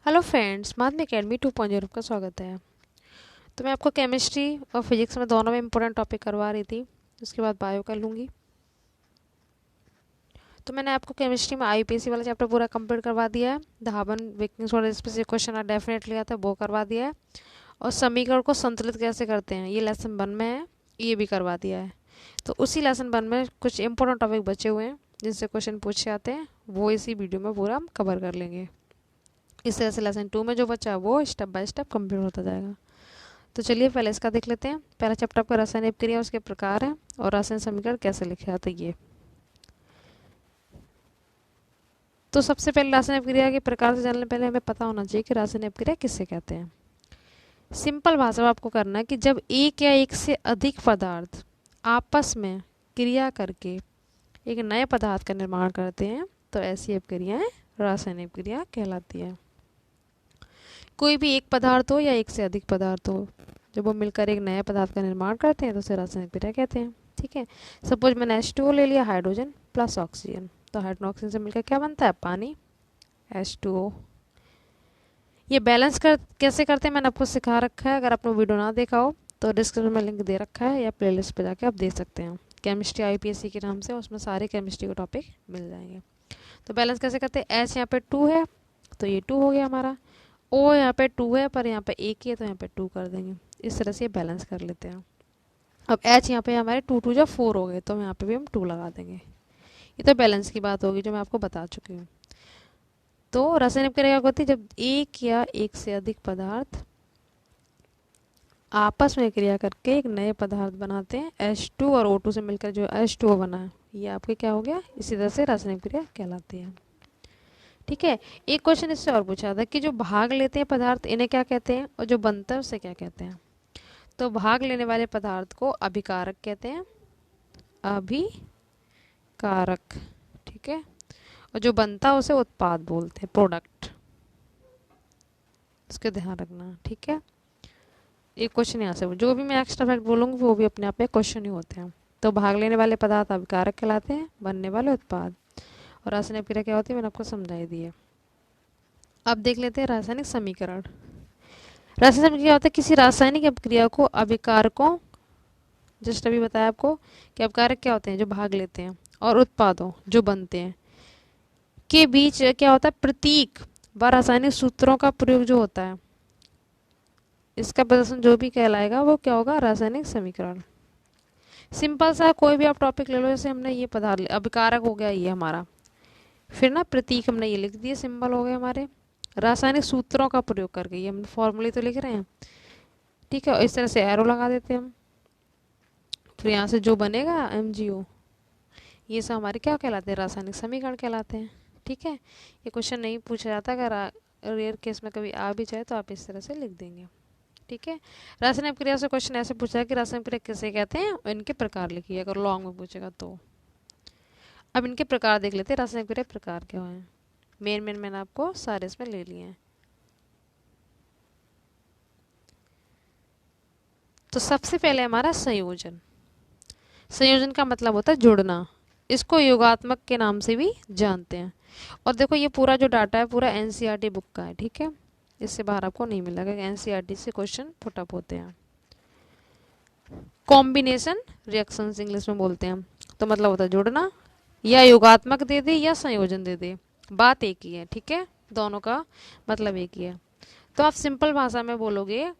Hello friends, माध्यमिक academy 2.0 का स्वागत है। तो मैं आपको केमिस्ट्री और फिजिक्स में दोनों में इंपॉर्टेंट टॉपिक करवा रही थी। उसके बाद बायो कर लूँगी। तो मैंने आपको केमिस्ट्री में आईपीएससी वाला चैप्टर पूरा कंप्लीट करवा दिया है। धावन baking soda specific question are definitely आता है, वो करवा दिया है। और समीकरण को संतुलित कैसे करते हैं, ये लेसन 1 में है, ये भी करवा दिया है। तो उसी लेसन 1 में कुछ इंपॉर्टेंट टॉपिक बचे हुए हैं जिनसे क्वेश्चन पूछे जाते हैं, वो इसी वीडियो में पूरा हम कवर कर लेंगे। इस तरह से लेसन 2 में जो बचा है वो स्टेप बाय स्टेप कंप्लीट होता जाएगा। तो चलिए पहले इसका देख लेते हैं। पहला चैप्टर आपका रासायनिक क्रिया, उसके प्रकार हैं और रासायनिक समीकरण कैसे लिखे जाते हैं ये। तो सबसे पहले रासायनिक क्रिया के प्रकार से जानने पहले हमें पता होना चाहिए कि रासायनिक क्रिया किससे कहते हैं। सिंपल भाषा में आपको करना है कि जब एक या एक से अधिक पदार्थ आपस में क्रिया करके एक नए पदार्थ का निर्माण करते हैं तो ऐसी क्रियाएं रासायनिक क्रिया कहलाती है। कोई भी एक पदार्थ हो या एक से अधिक पदार्थ हो, जब वो मिलकर एक नए पदार्थ का निर्माण करते हैं तो उसे रासायनिक क्रिया कहते हैं। ठीक है, सपोज मैंने H2O ले लिया, हाइड्रोजन प्लस ऑक्सीजन, तो हाइड्रोजन ऑक्सीजन से मिलकर क्या बनता है, पानी, H2O। ये बैलेंस कैसे करते हैं मैंने आपको सिखा रखा है। अगर आपने वीडियो ना देखा हो तो डिस्क्रिप्शन में लिंक दे रखा है या प्लेलिस्ट पे जाके आप देख सकते हैं। केमिस्ट्री आईपीएससी के नाम से, उसमें सारे केमिस्ट्री के टॉपिक मिल जाएंगे। तो बैलेंस कैसे करते हैं, H यहाँ पे 2 है तो ये 2 हो गया हमारा, O यहाँ पे 2 है पर यहाँ पे एक ही है तो यहाँ पे 2 कर देंगे। इस तरह से बैलेंस कर लेते हैं। अब H यहाँ पे हमारे 2 2 जब 4 हो गए तो यहाँ पे भी हम 2 लगा देंगे। ये तो बैलेंस की बात होगी जो मैं आपको बता चुकी हूँ। तो रासायनिक क्रिया क्या होती है, जब एक या एक से अधिक पदार्थ आपस में क्रिया करके एक नए पदार्थ बनाते हैं। H2 और O2 से मिलकर जो H2O बना है ये आपके क्या हो गया, इसी तरह से रासायनिक क्रिया कहलाती है। ठीक है, एक क्वेश्चन इससे और पूछा था कि जो भाग लेते हैं पदार्थ इन्हें क्या कहते हैं और जो बनता है उसे क्या कहते हैं। तो भाग लेने वाले पदार्थ को अभिकारक कहते हैं, अभिकारक। ठीक है, और जो बनता है उसे उत्पाद बोलते हैं, प्रोडक्ट। इसका ध्यान रखना। ठीक है, एक क्वेश्चन यहाँ से जो भी मैं एक्स्ट्रा फैक्ट बोलूँगी वो भी अपने आप में क्वेश्चन ही होते हैं। तो भाग लेने वाले पदार्थ अभिकारक कहलाते हैं, बनने वाले उत्पाद। और रासायनिक क्रिया क्या होती है मैंने आपको समझाई दी है। अब देख लेते हैं रासायनिक समीकरण। रासायनिक समीकरण क्या होता है, किसी रासायनिक अभिक्रिया को अभिकारकों, जस्ट अभी बताया आपको कि अभिकारक क्या होते हैं, जो भाग लेते हैं, और उत्पादों जो बनते हैं के बीच क्या होता है, प्रतीक व रासायनिक सूत्रों का प्रयोग जो होता है, इसका प्रदर्शन जो भी कहलाएगा वो क्या होगा, रासायनिक समीकरण। सिंपल सा कोई भी आप टॉपिक ले लो, जैसे हमने ये पदार्थ अभिकारक हो गया ये हमारा, फिर ना प्रतीक हमने ये लिख दिए, सिंबल हो गए हमारे। रासायनिक सूत्रों का प्रयोग करके ये हम फॉर्मूले तो लिख रहे हैं। ठीक है, इस तरह से एरो लगा देते हैं हम। फिर यहाँ से जो बनेगा MgO, ये सब हमारे क्या कहलाते हैं, रासायनिक समीकरण कहलाते हैं। ठीक है, ये क्वेश्चन नहीं पूछा जाता, अगर रेयर केस में कभी आ भी जाए तो आप इस तरह से लिख देंगे। ठीक है, रासायनिक क्रिया से क्वेश्चन ऐसे पूछा है कि रासायनिक क्रिया किसे कहते हैं और इनके प्रकार लिखिए, अगर लॉन्ग में पूछेगा तो। अब इनके प्रकार देख लेते हैं, रासायनिक क्रिया प्रकार क्या है। मेन मैंने आपको सारे इसमें ले लिए हैं। तो सबसे पहले हमारा संयोजन। संयोजन का मतलब होता है जुड़ना, इसको योगात्मक के नाम से भी जानते हैं। और देखो ये पूरा जो डाटा है पूरा NCERT बुक का है। ठीक है, इससे बाहर आपको नहीं मिलेगा, NCERT से क्वेश्चन पुटअप होते हैं। कॉम्बिनेशन रिएक्शंस इंग्लिश में बोलते हैं, तो मतलब होता है जुड़ना, या योगात्मक दे दे या संयोजन दे दे, बात एक ही है। ठीक है, दोनों का मतलब एक ही है। तो आप सिंपल भाषा में बोलोगे,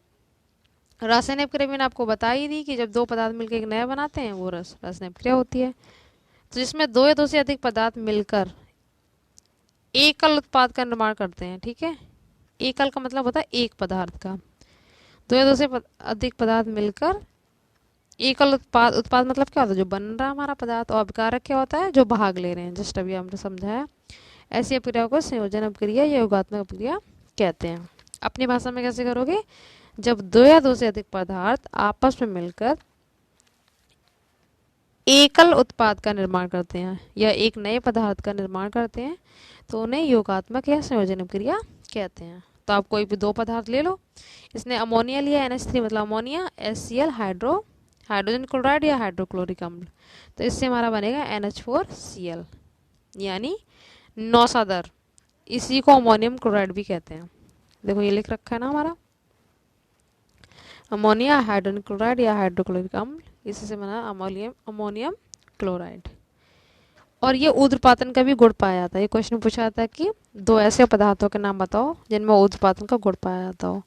रासायनिक क्रिया मैंने आपको बता ही दी कि जब दो पदार्थ मिलकर एक नया बनाते हैं वो रासायनिक क्रिया होती है। तो जिसमें दो या दो से अधिक पदार्थ मिलकर एकल उत्पाद का निर्माण करते हैं। ठीक है, एकल का मतलब होता है एक पदार्थ का, दो या दो से अधिक पदार्थ मिलकर एकल उत्पाद, उत्पाद मतलब क्या होता है, जो बन रहा है हमारा पदार्थ। और अभिकारक क्या होता है, जो भाग ले रहे हैं, जस्ट अभी हमने समझाया। ऐसी अभिक्रिया को संयोजन अभिक्रिया या योगात्मक अभिक्रिया कहते हैं। अपनी भाषा में कैसे करोगे, जब दो या दो से अधिक पदार्थ आपस में मिलकर एकल उत्पाद का निर्माण करते हैं या एक नए पदार्थ का निर्माण करते हैं तो उन्हें योगात्मक या संयोजन अभिक्रिया कहते हैं। तो आप कोई भी दो पदार्थ ले लो, इसने अमोनिया लिया NH3 मतलब अमोनिया, HCl हाइड्रोजन क्लोराइड या हाइड्रोक्लोरिक अम्ल, तो इससे हमारा बनेगा NH4Cl यानी नौसादर, इसी को अमोनियम क्लोराइड भी कहते हैं। देखो ये लिख रखा है ना हमारा, अमोनिया हाइड्रोजन क्लोराइड या हाइड्रोक्लोरिक अम्ल, इसी से बना अमोनियम अमोनियम क्लोराइड। और ये ऊध्र्वपातन का भी गुण पाया जाता है। ये क्वेश्चन पूछा जाता है कि दो ऐसे पदार्थों के नाम बताओ जिनमें ऊध्र्वपातन का गुण पाया जाता हो।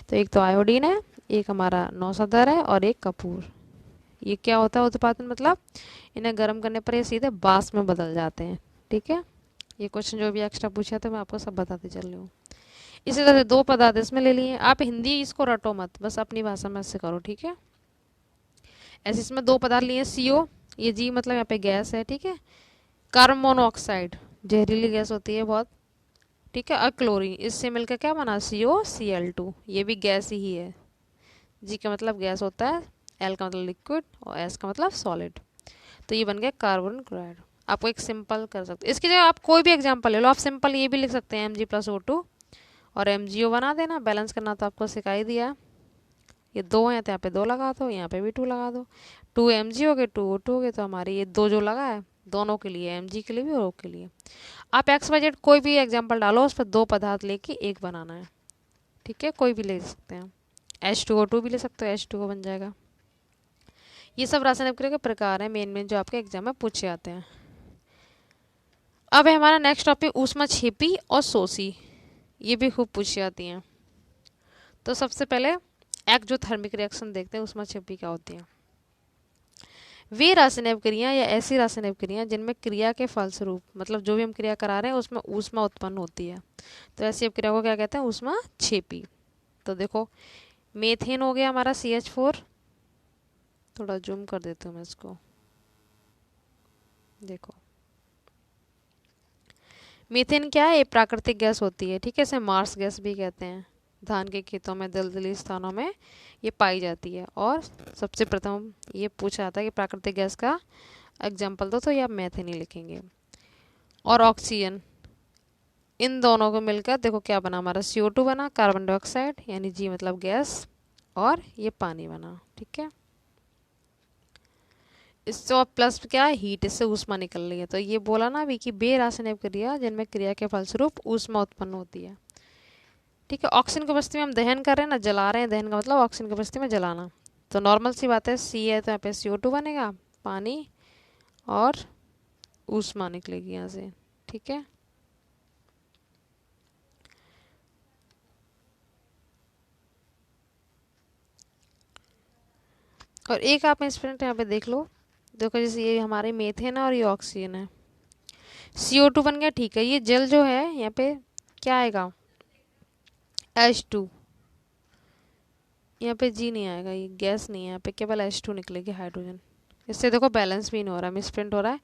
तो एक तो आयोडीन है, एक हमारा नौसदर है और एक कपूर। ये क्या होता है ऊध्र्वपातन, मतलब इन्हें गर्म करने पर ये सीधे वाष्प में बदल जाते हैं। ठीक है, ये क्वेश्चन जो भी एक्स्ट्रा पूछा था मैं आपको सब बताती चल रही हूँ। इसी तरह से दो पदार्थ इसमें ले लिए। आप हिंदी इसको रटो मत, बस अपनी भाषा में इससे करो। ठीक है, ऐसे इसमें दो पदार्थ लिए, CO, ये जी मतलब यहाँ पे गैस है। ठीक है, कार्बन मोनोऑक्साइड जहरीली गैस होती है बहुत। ठीक है, और क्लोरीन, इससे मिलकर क्या बना, COCl2, ये भी गैस ही है। जी का मतलब गैस होता है, L का मतलब लिक्विड और S का मतलब सॉलिड। तो ये बन गया कार्बन क्लोराइड। आपको एक सिंपल कर सकते हो, इसकी जगह आप कोई भी एग्जांपल ले लो। आप सिंपल ये भी लिख सकते हैं Mg+O2 और MgO बना देना। बैलेंस करना तो आपको सिखा ही दिया। ये दो हैं तो यहाँ पे दो लगा दो, यहाँ पे भी 2 लगा दो। 2 Mg हो गए, 2 O2 हो गए। तो हमारे ये दो जो लगा है दोनों के लिए, Mg के लिए भी और O के लिए। आप XYZ कोई भी एग्जाम्पल डालो, उस पर दो पदार्थ लेके एक बनाना है। ठीक है, कोई भी ले सकते हैं। H2O2 भी ले सकते हो, H2O बन जाएगा। ये सब रासायनिक अभिक्रिया के प्रकार हैं मेन जो आपके एग्जाम में पूछे जाते हैं। अब है हमारा नेक्स्ट टॉपिक ऊष्माक्षेपी और शोषी। ये भी खूब पूछी जाती हैं। तो सबसे पहले एक्जोथर्मिक रिएक्शन देखते हैं, ऊष्माक्षेपी क्या होती है। वे रासायनिक अभिक्रियाएं या ऐसी रासायनिक अभिक्रियाएं जिनमें क्रिया के फलस्वरूप, मतलब जो भी हम क्रिया करा रहे हैं उसमें ऊष्मा उत्पन्न होती है, तो ऐसी अभिक्रिया को क्या कहते हैं, ऊष्माक्षेपी। तो देखो मेथेन हो गया हमारा CH4, थोड़ा जूम कर देती हूँ मैं इसको। देखो मीथेन क्या है, ये प्राकृतिक गैस होती है। ठीक है, इसे मार्स गैस भी कहते हैं। धान के खेतों में दलदली स्थानों में ये पाई जाती है। और सबसे प्रथम ये पूछा जाता है कि प्राकृतिक गैस का एग्जाम्पल दो, तो ये आप मेथेन ही लिखेंगे। और ऑक्सीजन, इन दोनों को मिलकर देखो क्या बना हमारा, CO2 बना, कार्बन डाइऑक्साइड यानी जी मतलब गैस, और ये पानी बना। ठीक है, इससे और प्लस क्या है, हीट, इससे ऊष्मा निकल रही है। तो ये बोला ना अभी कि बे रासायनिक क्रिया जिनमें क्रिया के फलस्वरूप ऊष्मा उत्पन्न होती है। ठीक है, ऑक्सीजन की उपस्थिति में हम दहन कर रहे हैं ना, जला रहे हैं, दहन का मतलब ऑक्सीजन की उपस्थिति में जलाना। तो नॉर्मल सी बात है, C है तो यहाँ पे CO2 बनेगा, पानी और ऊष्मा निकलेगी यहाँ से। ठीक है, और एक आप इंस्टेंट यहाँ पे देख लो। देखो जैसे ये हमारे मेथेन है और ये ऑक्सीजन है, CO2 बन गया। ठीक है, ये जल जो है यहाँ पे क्या आएगा, H2, यहाँ पे जी नहीं आएगा, ये गैस नहीं है, यहाँ पे केवल H2 निकलेगी, हाइड्रोजन। इससे देखो बैलेंस भी नहीं हो रहा, मिसप्रिंट हो रहा है।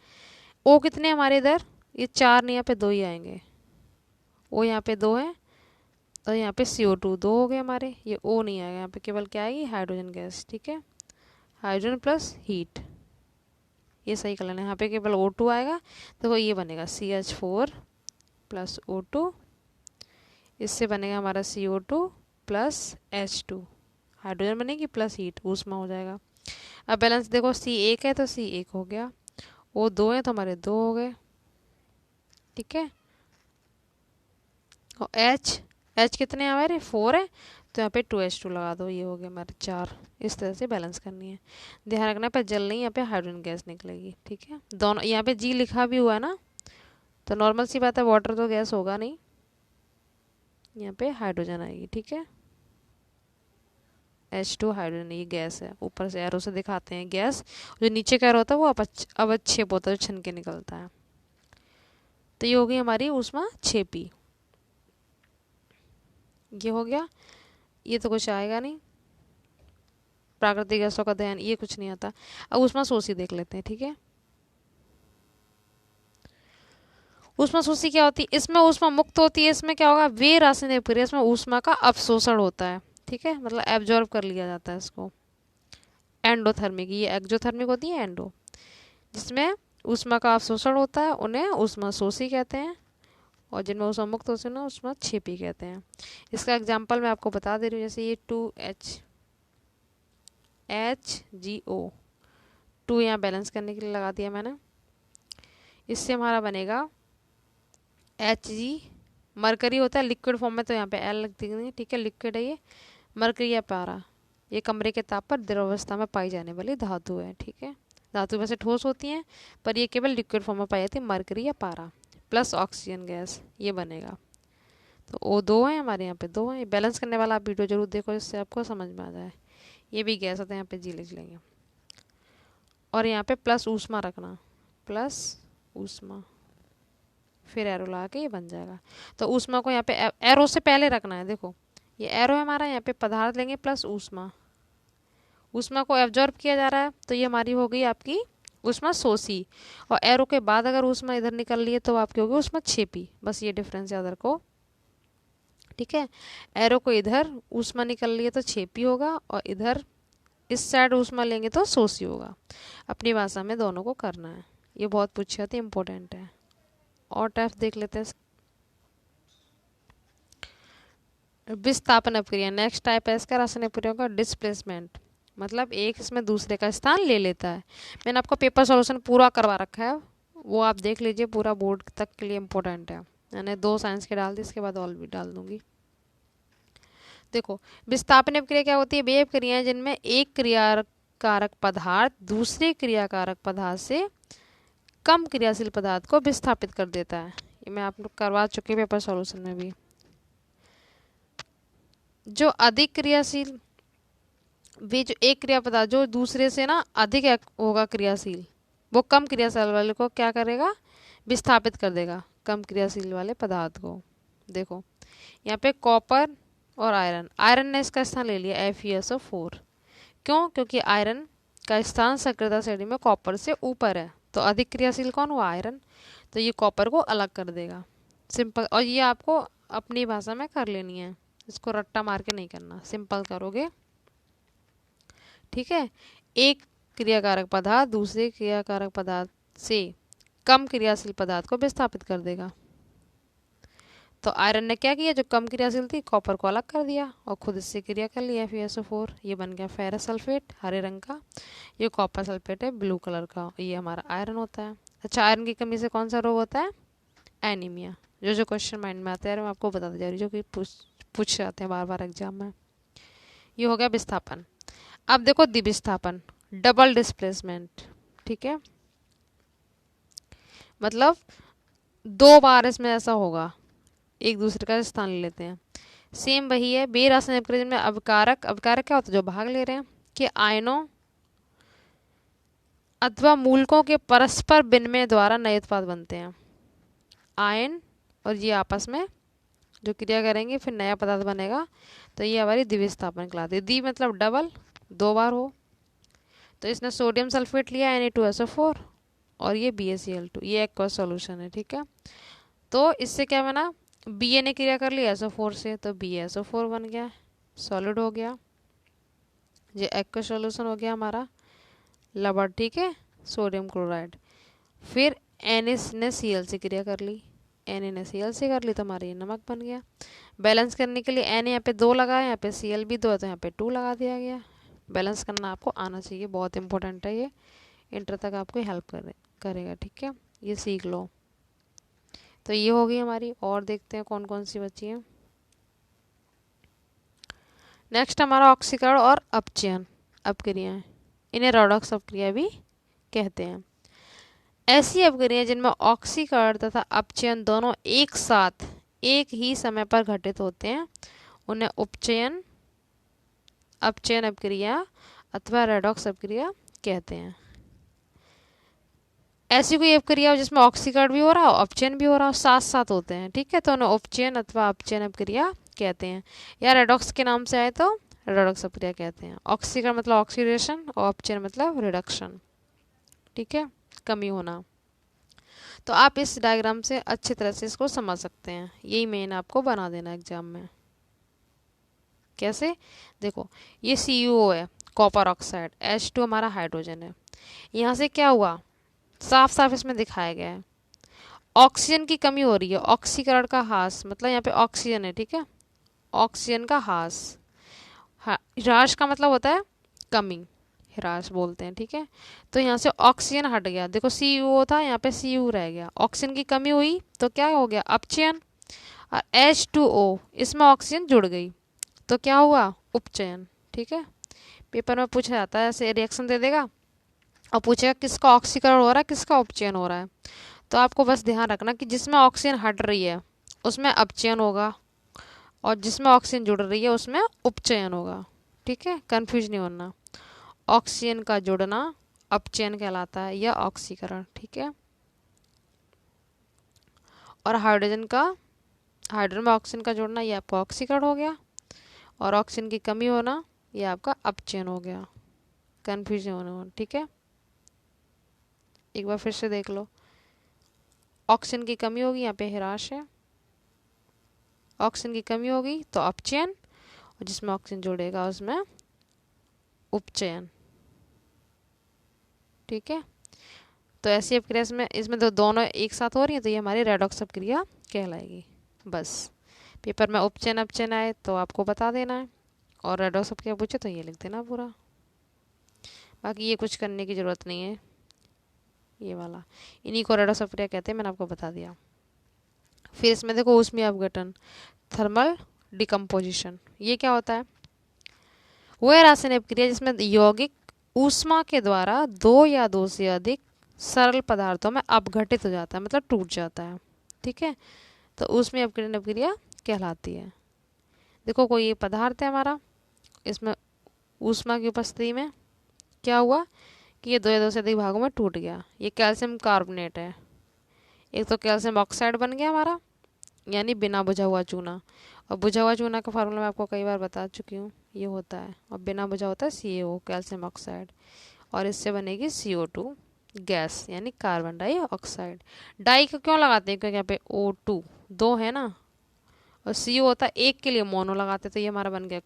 O कितने हमारे इधर, ये 4 नहीं, यहाँ पे 2 ही आएंगे। O यहाँ पे 2 है और यहाँ पे CO2 2 हो गए हमारे, ये O नहीं आएगा, यहाँ पे केवल क्या आएगी, हाइड्रोजन गैस। ठीक है, हाइड्रोजन प्लस हीट, ये सही कर लेना। यहाँ पे केवल O2 आएगा, देखो ये बनेगा CH4 प्लस O2, इससे बनेगा हमारा CO2 प्लस H2, हाइड्रोजन बनेगी प्लस हीट, ऊष्मा हो जाएगा। अब बैलेंस देखो, C1 है तो C1 हो गया, O2 है तो हमारे 2 हो गए। ठीक है, और H कितने हैं हमारे, 4 है तो यहाँ पे 2H2 लगा दो, ये हो गया हमारे 4। इस तरह से बैलेंस करनी है। ध्यान रखना पे जल नहीं, यहाँ पे हाइड्रोजन गैस निकलेगी। ठीक है, दोनों यहाँ पे जी लिखा भी हुआ है ना, तो नॉर्मल सी बात है, वाटर तो गैस होगा नहीं, यहाँ पे हाइड्रोजन आएगी। ठीक है, H2 हाइड्रोजन, ये गैस है, ऊपर से एरो से दिखाते हैं गैस, जो नीचे का एरो होता है वो अवक्षेप होता है, जो छन के निकलता है। तो ये हो गई हमारी ऊष्माक्षेपी। ये हो गया, ये तो कुछ आएगा नहीं, प्राकृतिक गैसों का दहन, ये कुछ नहीं आता। अब ऊष्मा शोषी देख लेते हैं। ठीक है, ऊष्मा शोषी क्या होती है, इसमें ऊष्मा मुक्त होती है। इसमें क्या होगा, वे रासायनिक प्रक्रिया, इसमें ऊष्मा का अवशोषण होता है। ठीक है, मतलब एब्जॉर्ब कर लिया जाता है इसको। एंडोथर्मिक, ये एक्जोथर्मिक होती है, एंडो, जिसमें ऊष्मा का अवशोषण होता है उन्हें ऊष्मा शोषी कहते हैं, और जिनमें ऊष्मा मुक्त होती है उन्हें ऊष्माक्षेपी कहते हैं। इसका एग्जाम्पल मैं आपको बता दे रही हूँ, जैसे ये 2HGO, 2 यहाँ बैलेंस करने के लिए लगा दिया मैंने। इससे हमारा बनेगा Hg मरकरी होता है लिक्विड फॉर्म में, तो यहाँ पे एल लिख देंगे, ठीक है, लिक्विड है ये। मरकरी या पारा, ये कमरे के ताप पर द्रवावस्था में पाई जाने वाली धातु है, ठीक है। धातु वैसे ठोस होती हैं, पर ये केवल लिक्विड फॉर्म में पाई जाती है, मरकरी या पारा प्लस ऑक्सीजन गैस, ये बनेगा। तो ओ दो है हमारे यहाँ पे, दो है। बैलेंस करने वाला आप वीडियो जरूर देखो, इससे आपको समझ में आ जाए। ये भी गैस होता है, यहाँ पे जी लिख लेंगे। और यहाँ पे प्लस ऊष्मा रखना, प्लस ऊष्मा, फिर एरो लगा के ये बन जाएगा। तो ऊष्मा को यहाँ पे एरो से पहले रखना है, देखो ये एरो है हमारा, यहाँ पे पदार्थ लेंगे प्लस ऊष्मा। ऊष्मा को एब्जॉर्ब किया जा रहा है, तो ये हमारी हो गई आपकी ऊष्मा शोषी। और एरो के बाद अगर ऊष्मा इधर निकल रही है तो आपकी होगी ऊष्मा छेपी, बस ये डिफरेंस याद रखो, ठीक है। एरो को इधर ऊष्मा निकल रही है तो छेपी होगा, और इधर इस साइड ऊष्मा लेंगे तो शोषी होगा। अपनी भाषा में दोनों को करना है, ये बहुत पूछे जाते, इंपॉर्टेंट है। और टाइप देख लेते हैं, विस्थापन अपक्रिया। नेक्स्ट टाइप है इसका रासायनिक प्रयोग का डिस्प्लेसमेंट, मतलब एक इसमें दूसरे का स्थान ले लेता है। मैंने आपको पेपर सॉल्यूशन पूरा करवा रखा है, वो आप देख लीजिए, पूरा बोर्ड तक के लिए इम्पोर्टेंट है। मैंने 2 साइंस के डाल दी, इसके बाद और भी डाल दूंगी। देखो विस्थापन अपक्रिया क्या होती है, वे अपक्रियाएं जिनमें एक क्रियाकारक पदार्थ दूसरे क्रियाकारक पदार्थ से कम क्रियाशील पदार्थ को विस्थापित कर देता है। ये मैं आप लोग करवा चुकी हूँ पेपर सॉल्यूशन में भी। जो अधिक क्रियाशील, वे जो एक क्रिया पदार्थ जो दूसरे से ना अधिक होगा क्रियाशील, वो कम क्रियाशील वाले को क्या करेगा, विस्थापित कर देगा, कम क्रियाशील वाले पदार्थ को। देखो यहाँ पे कॉपर और आयरन, आयरन ने इसका स्थान ले लिया FeSO4। क्यों, क्योंकि आयरन का स्थान सक्रियता श्रेणी में कॉपर से ऊपर है, तो अधिक क्रियाशील कौन हुआ, आयरन, तो ये कॉपर को अलग कर देगा, सिंपल। और ये आपको अपनी भाषा में कर लेनी है, इसको रट्टा मार के नहीं करना, सिंपल करोगे, ठीक है। एक क्रियाकारक पदार्थ दूसरे क्रियाकारक पदार्थ से कम क्रियाशील पदार्थ को विस्थापित कर देगा। तो आयरन ने क्या किया, जो कम क्रियाशील थी कॉपर को अलग कर दिया और खुद इससे क्रिया कर लिया FeSO4, ये बन गया फेरस सल्फेट हरे रंग का, ये कॉपर सल्फेट है ब्लू कलर का, ये हमारा आयरन होता है। अच्छा, आयरन की कमी से कौन सा रोग होता है, एनीमिया। जो जो क्वेश्चन माइंड में आते हैं मैं आपको बताते जा रही हूँ, जो कि पूछ जाते हैं बार बार एग्जाम में। ये हो गया विस्थापन। अब देखो द्विविस्थापन, डबल डिस्प्लेसमेंट, ठीक है, मतलब 2 बार इसमें ऐसा होगा, एक दूसरे का स्थान ले लेते हैं। सेम वही है, बेरासायनिक अपक्रिया में अवकारक, अवकारक क्या होता है, जो भाग ले रहे हैं, कि आयनों अथवा मूलकों के परस्पर विनिमय द्वारा नए उत्पाद बनते हैं। आयन और ये आपस में जो क्रिया करेंगे फिर नया पदार्थ बनेगा, तो ये हमारी द्विविस्थापन कहलाती है। द्वि मतलब डबल, 2 बार हो। तो इसने सोडियम सल्फेट लिया Na2SO4 और ये BaCl2, ये एक्वा सॉल्यूशन है, ठीक है। तो इससे क्या बना, Ba ने क्रिया कर ली SO4 से, तो BaSO4 बन गया, सॉलिड हो गया, ये एक्वा सॉल्यूशन हो गया हमारा लबड़, ठीक है, सोडियम क्लोराइड। फिर Na ने Cl से क्रिया कर ली, Na ने Cl से कर ली, तो हमारा ये नमक बन गया। बैलेंस करने के लिए Na यहाँ पे 2 लगा, यहाँ पे Cl भी 2 है, तो यहाँ पे 2 लगा दिया गया। बैलेंस करना आपको आना चाहिए, बहुत इंपॉर्टेंट है ये, इंटर तक आपको हेल्प करेगा, ठीक है, ये सीख लो। तो ये हो गई हमारी, और देखते हैं कौन कौन सी बची है। नेक्स्ट हमारा ऑक्सीकरण और अपचयन अपक्रियाएं, इन्हें रेडॉक्स अपक्रिया भी कहते हैं। ऐसी अपक्रियाएं जिनमें ऑक्सीकरण तथा अपचयन दोनों एक साथ एक ही समय पर घटित होते हैं उन्हें उपचयन, अपचयन अपक्रिया अथवा रेडॉक्स अपक्रिया कहते हैं। ऐसी कोई अपक्रिया हो जिसमें ऑक्सीकरण भी हो रहा हो अपचयन भी हो रहा हो, साथ साथ होते हैं, ठीक है, तो उन्हें उपचयन अथवा अपचयन अपक्रिया कहते हैं। या रेडॉक्स के नाम से आए तो रेडॉक्स अपक्रिया कहते हैं। ऑक्सीकरण मतलब ऑक्सीडेशन और अपचयन मतलब रिडक्शन, ठीक है, कमी होना। तो आप इस डायग्राम से अच्छी तरह से इसको समझ सकते हैं, यही मेन आपको बना देना एग्जाम में। कैसे, देखो ये CuO है, कॉपर ऑक्साइड, H2 हमारा हाइड्रोजन है। यहाँ से क्या हुआ, साफ साफ इसमें दिखाया गया है, ऑक्सीजन की कमी हो रही है, ऑक्सीकरण का ह्रास, मतलब यहाँ पे ऑक्सीजन है, ठीक है, ऑक्सीजन का ह्रास, ह्रास का मतलब होता है कमी, ह्रास बोलते हैं, ठीक है। तो यहाँ से ऑक्सीजन हट गया, देखो CuO था, यहाँ पे Cu रह गया, ऑक्सीजन की कमी हुई तो क्या हो गया, अपचयन। और H2O इसमें ऑक्सीजन जुड़ गई तो क्या हुआ, उपचयन। ठीक है, पेपर में पूछा जाता है, ऐसे रिएक्शन दे देगा और पूछेगा किसका ऑक्सीकरण हो रहा है, किसका उपचयन हो रहा है। तो आपको बस ध्यान रखना कि जिसमें ऑक्सीजन हट रही है उसमें अपचयन होगा और जिसमें ऑक्सीजन जुड़ रही है उसमें उपचयन होगा। ठीक है, कंफ्यूज नहीं होना। ऑक्सीजन का जुड़ना अपचयन कहलाता है या ऑक्सीकरण। ठीक है, और हाइड्रोजन में ऑक्सीजन का जुड़ना ये आपका ऑक्सीकरण हो गया और ऑक्सीजन की कमी होना ये आपका अपचयन हो गया। कंफ्यूज नहीं होना। ठीक है, एक बार फिर से देख लो। ऑक्सीजन की कमी होगी, यहाँ पे ह्रास है, ऑक्सीजन की कमी होगी तो अपचयन और जिसमें ऑक्सीजन जुड़ेगा उसमें उपचयन। ठीक है, तो ऐसी अपक्रिया इसमें तो दोनों एक साथ हो रही है तो ये हमारी रेडॉक्स अपक्रिया कहलाएगी। बस पेपर में उपचयन अपचयन आए तो आपको बता देना है और रेडॉक्स अपक्रिया पूछे तो ये लिख देना पूरा। बाकी ये कुछ करने की ज़रूरत नहीं है, ये वाला इन्हीं को रेडॉक्स अपक्रिया कहते हैं, मैंने आपको बता दिया। फिर इसमें देखो ऊष्मीय अपघटन, थर्मल डिकम्पोजिशन। ये क्या होता है, वह रासायनिक अपक्रिया जिसमें यौगिक ऊष्मा के द्वारा दो या दो से अधिक सरल पदार्थों में अपघटित हो जाता है, मतलब टूट जाता है। ठीक है, तो ऊष्मीय अपघटन अपक्रिया कहलाती है। देखो कोई ये पदार्थ है हमारा, इसमें ऊष्मा की उपस्थिति में क्या हुआ कि ये दो या दो से अधिक भागों में टूट गया। ये कैल्शियम कार्बोनेट है, एक तो कैल्शियम ऑक्साइड बन गया हमारा यानी बिना बुझा हुआ चूना, और बुझा हुआ चूना का फार्मूला मैं आपको कई बार बता चुकी हूँ, ये होता है, और बिना बुझा होता है CaO कैल्शियम ऑक्साइड, और इससे बनेगी CO2 गैस यानी कार्बन डाइऑक्साइड। डाई को क्यों लगाते हैं, क्योंकि यहाँ पे O2 दो है ना, और CO होता है एक के लिए मोनो लगाते, तो ये हमारा बन गया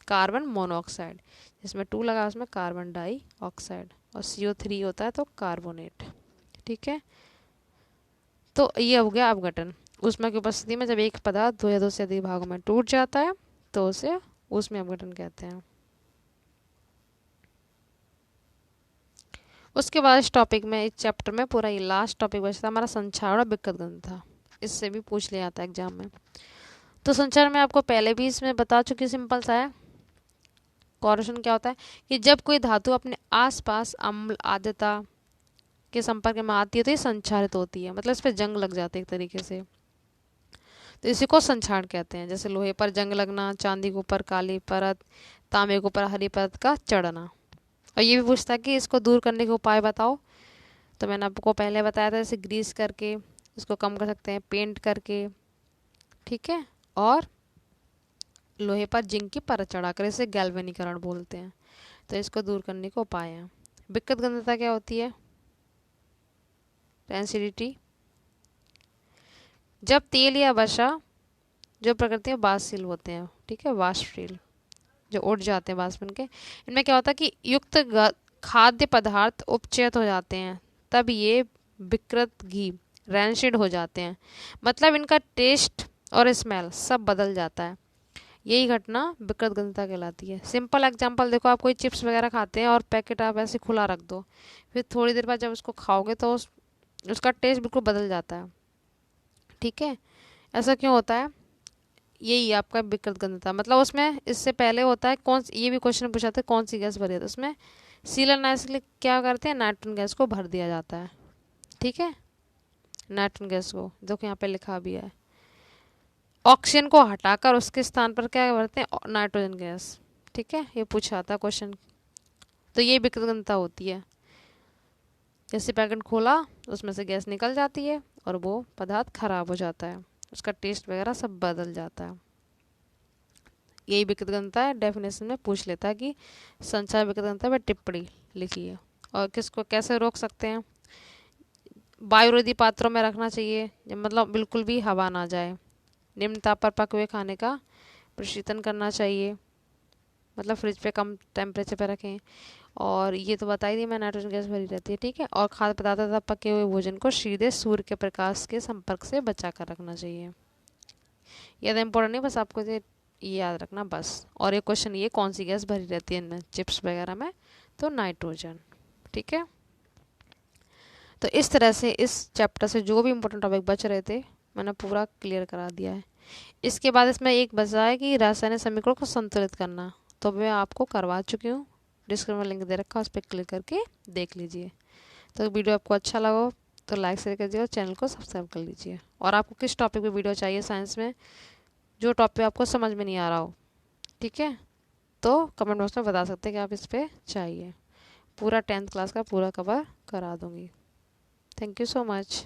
कार्बन मोनोऑक्साइड, जिसमें 2 लगा उसमें कार्बन डाइऑक्साइड, और CO3 होता है तो कार्बोनेट। ठीक है, तो ये हो गया अपघटन। ऊष्मा की उपस्थिति में जब एक पदार्थ दो या दो से अधिक भागों में टूट जाता है तो उसे ऊष्मीय अपघटन कहते हैं। उसके बाद इस टॉपिक में, इस चैप्टर में पूरा ये लास्ट टॉपिक बचता हमारा संक्षारण और विकृत घनता। इससे भी पूछ लिया जाता है एग्जाम में। तो संक्षारण में आपको पहले भी इसमें बता चुकी, सिंपल सा है। क्वेश्चन क्या होता है कि जब कोई धातु अपने आसपास अम्ल आद्रता के संपर्क में आती है तो ये संक्षारित होती है, मतलब इस पर जंग लग जाती है एक तरीके से, तो इसी को संक्षारण कहते हैं। जैसे लोहे पर जंग लगना, चांदी के ऊपर काली परत, तांबे के ऊपर हरी परत का चढ़ना। और ये भी पूछता है कि इसको दूर करने के उपाय बताओ, तो मैंने आपको पहले बताया था, जैसे ग्रीस करके इसको कम कर सकते हैं, पेंट करके। ठीक है, और लोहे पर जिंक की परत चढ़ाकर, इसे गैल्वेनीकरण बोलते हैं। तो इसको दूर करने के उपाय हैं। विकृत घनता क्या होती है, रेंसिडिटी, जब तेल या वसा जो प्रकृति में वाष्पशील होते हैं, ठीक है, वाष्पशील जो उड़ जाते हैं वाष्प बन के, इनमें क्या होता है कि युक्त खाद्य पदार्थ उपचयित हो जाते हैं, तब ये विकृत घी रैंसिड हो जाते हैं, मतलब इनका टेस्ट और स्मेल सब बदल जाता है। यही घटना विकृत घनता कहलाती है। सिंपल एग्जांपल देखो, आप कोई चिप्स वगैरह खाते हैं और पैकेट आप ऐसे खुला रख दो, फिर थोड़ी देर बाद जब उसको खाओगे तो उसका टेस्ट बिल्कुल बदल जाता है। ठीक है, ऐसा क्यों होता है, यही आपका विकृत घनता, मतलब उसमें इससे पहले होता है ये भी क्वेश्चन पूछाते हैं कौन सी गैस भरी है, तो उसमें सीलन नाइट्रस के लिए क्या करते हैं, नाइट्रोजन गैस को भर दिया जाता है। ठीक है, नाइट्रोजन गैस को देखो यहाँ पे लिखा भी है, ऑक्सीजन को हटाकर उसके स्थान पर क्या भरते हैं, नाइट्रोजन गैस। ठीक है, ये पूछा था क्वेश्चन। तो ये विकृत घनता होती है, जैसे पैकेट खोला उसमें से गैस निकल जाती है और वो पदार्थ खराब हो जाता है, उसका टेस्ट वगैरह सब बदल जाता है। यही विकृत घनता है। डेफिनेशन में पूछ लेता है कि संचार विकृत घनता पर टिप्पणी लिखिए, और किसको कैसे रोक सकते हैं। वायुरोधी पात्रों में रखना चाहिए, मतलब बिल्कुल भी हवा ना जाए। निम्न ताप पर पके हुए खाने का प्रशीतन करना चाहिए, मतलब फ्रिज पे कम टेम्परेचर पे रखें। और ये तो बता ही दी मैं, नाइट्रोजन गैस भरी रहती है। ठीक है, और खाद्य पदार्थ तथा पके हुए भोजन को सीधे सूर्य के प्रकाश के संपर्क से बचा कर रखना चाहिए। ज़्यादा इंपॉर्टेंट नहीं, बस आपको ये याद रखना बस। और एक क्वेश्चन, ये कौन सी गैस भरी रहती है इनमें चिप्स वगैरह में, तो नाइट्रोजन। ठीक है, तो इस तरह से इस चैप्टर से जो भी इंपॉर्टेंट टॉपिक बच रहे थे मैंने पूरा क्लियर करा दिया है। इसके बाद इसमें एक बचा है कि रासायनिक समीकरण को संतुलित करना, तो मैं आपको करवा चुकी हूँ, डिस्क्रिप्शन में लिंक दे रखा है, उस पर क्लिक करके देख लीजिए। तो वीडियो आपको अच्छा लगा हो तो लाइक शेयर कर दीजिए और चैनल को सब्सक्राइब कर लीजिए। और आपको किस टॉपिक पे वीडियो चाहिए साइंस में, जो टॉपिक आपको समझ में नहीं आ रहा हो, ठीक है, तो कमेंट बॉक्स में बता सकते हैं कि आप इस पर चाहिए। पूरा 10th क्लास का पूरा कवर करा दूँगी। Thank you so much.